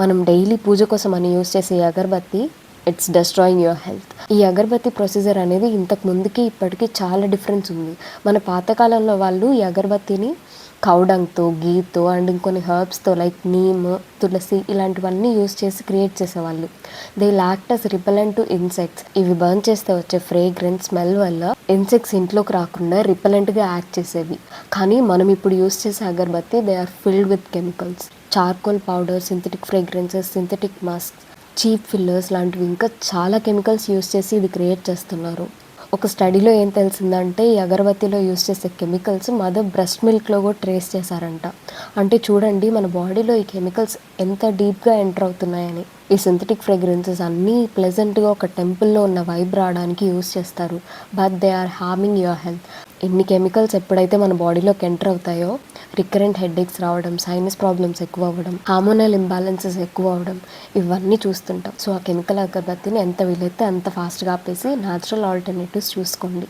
మనం డైలీ పూజ కోసం అని యూస్ చేసే ఈ అగరబత్తి ఇట్స్ డెస్ట్రాయింగ్ యువర్ హెల్త్. ఈ అగరబత్తి ప్రొసీజర్ అనేది ఇంతకు ముందుకి ఇప్పటికీ చాలా డిఫరెన్స్ ఉంది. మన పాతకాలంలో వాళ్ళు ఈ అగరబత్తిని కౌడంగ్తో, గీతో అండ్ ఇంకొన్ని హర్బ్స్తో లైక్ నీమ్, తులసి ఇలాంటివన్నీ యూస్ చేసి క్రియేట్ చేసేవాళ్ళు. They act as repellent to insects. ఇవి బర్న్ చేస్తే వచ్చే ఫ్రేగ్రెన్స్ స్మెల్ వల్ల ఇన్సెక్ట్స్ ఇంట్లోకి రాకుండా రిపెలెంట్గా యాక్ట్ చేసేవి. కానీ మనం ఇప్పుడు యూస్ చేసే agarbatti they are filled with chemicals. Charcoal powder, synthetic fragrances, synthetic musk, cheap fillers లాంటివి ఇంకా చాలా కెమికల్స్ యూస్ చేసి ఇది క్రియేట్ చేస్తున్నారు. ఒక స్టడీలో ఏం తెలిసిందంటే ఈ అగరబత్తిలో యూస్ చేసే కెమికల్స్ మదర్ బ్రెస్ట్ మిల్క్లో కూడా ట్రేస్ చేశారంట. అంటే చూడండి మన బాడీలో ఈ కెమికల్స్ ఎంత డీప్గా ఎంటర్ అవుతున్నాయని. ఈ సింథటిక్ ఫ్రేగ్రెన్సెస్ అన్నీ ప్లెజెంట్గా ఒక టెంపుల్లో ఉన్న వైబ్ రావడానికి యూస్ చేస్తారు. But they are harming your health. ఇన్ని కెమికల్స్ ఎప్పుడైతే మన బాడీలోకి ఎంటర్ అవుతాయో రికరెంట్ హెడేక్స్ రావడం, సైనస్ ప్రాబ్లమ్స్ ఎక్కువ అవ్వడం, హార్మోనల్ ఇంబ్యాలెన్సెస్ ఎక్కువ అవ్వడం ఇవన్నీ చూస్తుంటాం. సో ఆ కెమికల్ అగరబత్తిని ఎంత వీలైతే అంత ఫాస్ట్గా ఆపేసి న్యాచురల్ ఆల్టర్నేటివ్స్ చూసుకోండి.